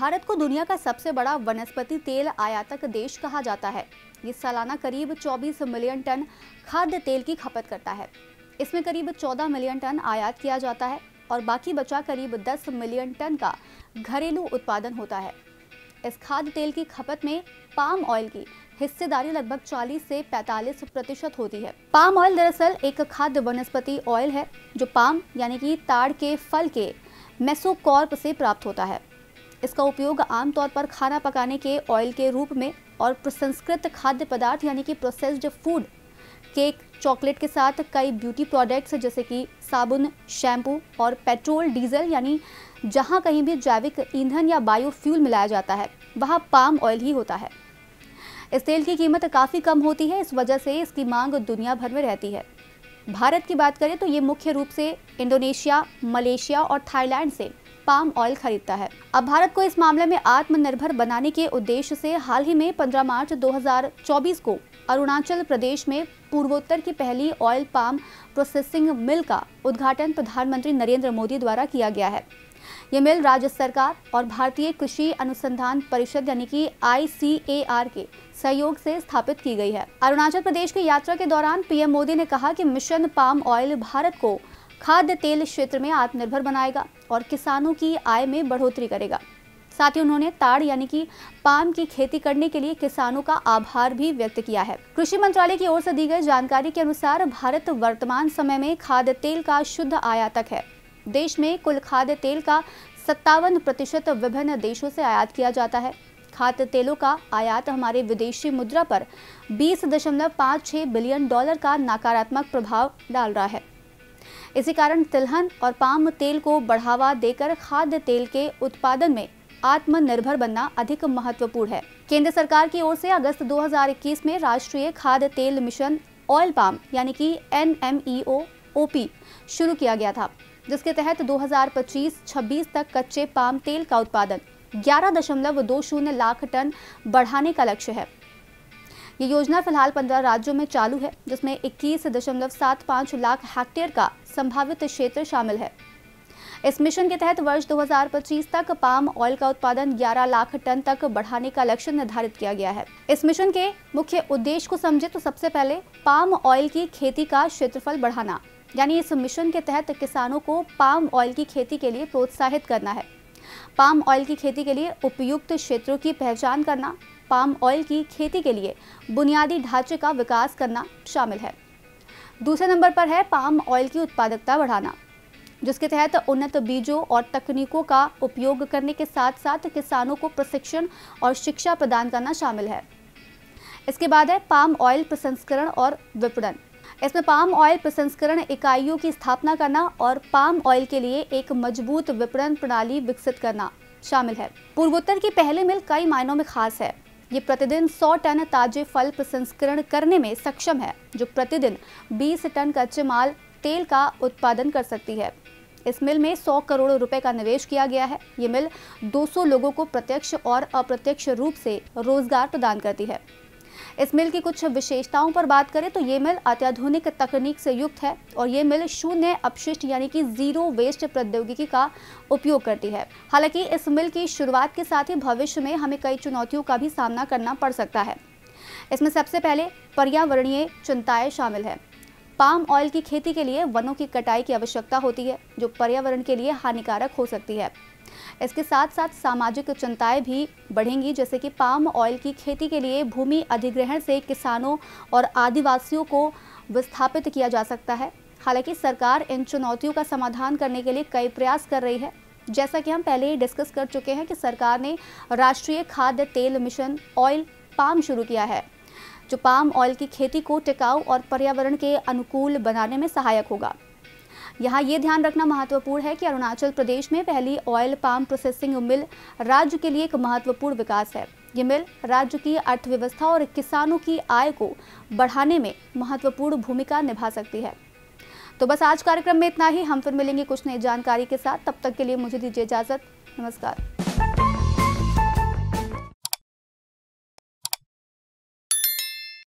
भारत को दुनिया का सबसे बड़ा वनस्पति तेल आयातक देश कहा जाता है। ये सालाना करीब 24 मिलियन टन खाद्य तेल की खपत करता है। इसमें करीब 14 मिलियन टन आयात किया जाता है और बाकी बचा करीब 10 मिलियन टन का घरेलू उत्पादन होता है। इस खाद्य तेल की खपत में पाम ऑयल की हिस्सेदारी लगभग 40 से 45% होती है। पाम ऑयल दरअसल एक खाद्य वनस्पति ऑयल है जो पाम यानी कि ताड़ के फल के मेसोकार्प से प्राप्त होता है। इसका उपयोग आमतौर पर खाना पकाने के ऑयल के रूप में और प्रसंस्कृत खाद्य पदार्थ यानी कि प्रोसेस्ड फूड, केक, चॉकलेट के साथ कई ब्यूटी प्रोडक्ट्स जैसे कि साबुन, शैम्पू और पेट्रोल, डीजल यानी जहां कहीं भी जैविक ईंधन या बायोफ्यूल मिलाया जाता है वहां पाम ऑयल ही होता है। इस तेल की कीमत काफ़ी कम होती है, इस वजह से इसकी मांग दुनिया भर में रहती है। भारत की बात करें तो ये मुख्य रूप से इंडोनेशिया, मलेशिया और थाईलैंड से पाम ऑयल खरीदता है। अब भारत को इस मामले में आत्मनिर्भर बनाने के उद्देश्य से हाल ही में 15 मार्च 2024 को अरुणाचल प्रदेश में पूर्वोत्तर की पहली ऑयल पाम प्रोसेसिंग मिल का उद्घाटन प्रधानमंत्री नरेंद्र मोदी द्वारा किया गया है। ये मिल राज्य सरकार और भारतीय कृषि अनुसंधान परिषद यानी कि ICAR के सहयोग से स्थापित की गई है। अरुणाचल प्रदेश की यात्रा के दौरान पीएम मोदी ने कहा कि मिशन पाम ऑयल भारत को खाद्य तेल क्षेत्र में आत्मनिर्भर बनाएगा और किसानों की आय में बढ़ोतरी करेगा। साथ ही उन्होंने ताड़ यानी कि पाम की खेती करने के लिए किसानों का आभार भी व्यक्त किया है। कृषि मंत्रालय की ओर से दी गई जानकारी के अनुसार भारत वर्तमान समय में खाद्य तेल का शुद्ध आयातक है। देश में कुल खाद्य तेल का 57% विभिन्न देशों से आयात किया जाता है। खाद्य तेलों का आयात हमारे विदेशी मुद्रा पर 20.56 बिलियन डॉलर का नकारात्मक प्रभाव डाल रहा है। इसी कारण तिलहन और पाम तेल को बढ़ावा देकर खाद्य तेल के उत्पादन में आत्मनिर्भर बनना अधिक महत्वपूर्ण है। केंद्र सरकार की ओर से अगस्त 2021 में राष्ट्रीय खाद्य तेल मिशन ऑयल पाम यानी कि NMEO-OP शुरू किया गया था, जिसके तहत 2025-26 तक कच्चे पाम तेल का उत्पादन 11.20 लाख टन बढ़ाने का लक्ष्य है। ये योजना फिलहाल 15 राज्यों में चालू है, जिसमें 21.75 लाख हेक्टेयर का संभावित क्षेत्र शामिल है। इस मिशन के तहत वर्ष 2025 तक पाम ऑयल का उत्पादन 11 लाख टन तक बढ़ाने का लक्ष्य निर्धारित किया गया है। इस मिशन के मुख्य उद्देश्य को समझे तो सबसे पहले पाम ऑयल की खेती का क्षेत्रफल बढ़ाना, यानी इस मिशन के तहत किसानों को पाम ऑयल की खेती के लिए प्रोत्साहित करना है। पाम ऑयल की खेती के लिए उपयुक्त क्षेत्रों की पहचान करना, पाम ऑयल की खेती के लिए बुनियादी ढांचे का विकास करना शामिल है। दूसरे नंबर पर है पाम ऑयल की उत्पादकता बढ़ाना, जिसके तहत उन्नत बीजों और तकनीकों का उपयोग करने के साथ साथ किसानों को प्रशिक्षण और शिक्षा प्रदान करना शामिल है। इसके बाद है पाम ऑयल प्रसंस्करण और विपणन। इसमें पाम ऑयल प्रसंस्करण इकाइयों की स्थापना करना और पाम ऑयल के लिए एक मजबूत विपणन प्रणाली विकसित करना शामिल है। पूर्वोत्तर की पहली मिल कई मायनों में खास है। ये प्रतिदिन 100 टन ताजे फल प्रसंस्करण करने में सक्षम है, जो प्रतिदिन 20 टन कच्चे माल तेल का उत्पादन कर सकती है। इस मिल में 100 करोड़ रुपए का निवेश किया गया है। ये मिल 200 लोगों को प्रत्यक्ष और अप्रत्यक्ष रूप से रोजगार प्रदान करती है। इस मिल की कुछ विशेषताओं पर बात करें तो ये मिल अत्याधुनिक तकनीक से युक्त है और ये मिल शून्य अपशिष्ट यानी कि जीरो वेस्ट प्रौद्योगिकी का उपयोग करती है। हालांकि इस मिल की शुरुआत के साथ ही भविष्य में हमें कई चुनौतियों का भी सामना करना पड़ सकता है। इसमें सबसे पहले पर्यावरणीय चिंताएं शामिल है। पाम ऑयल की खेती के लिए वनों की कटाई की आवश्यकता होती है, जो पर्यावरण के लिए हानिकारक हो सकती है। इसके साथ साथ सामाजिक चिंताएं भी बढ़ेंगी, जैसे कि पाम ऑयल की खेती के लिए भूमि अधिग्रहण से किसानों और आदिवासियों को विस्थापित किया जा सकता है। हालांकि सरकार इन चुनौतियों का समाधान करने के लिए कई प्रयास कर रही है। जैसा कि हम पहले ही डिस्कस कर चुके हैं कि सरकार ने राष्ट्रीय खाद्य तेल मिशन ऑयल पाम शुरू किया है, जो पाम ऑयल की खेती को टिकाऊ और पर्यावरण के अनुकूल बनाने में सहायक होगा। यहाँ ये ध्यान रखना महत्वपूर्ण है कि अरुणाचल प्रदेश में पहली ऑयल पाम प्रोसेसिंग मिल राज्य के लिए एक महत्वपूर्ण विकास है। ये मिल राज्य की अर्थव्यवस्था और किसानों की आय को बढ़ाने में महत्वपूर्ण भूमिका निभा सकती है। तो बस आज कार्यक्रम में इतना ही। हम फिर मिलेंगे कुछ नई जानकारी के साथ। तब तक के लिए मुझे दीजिए इजाजत। नमस्कार।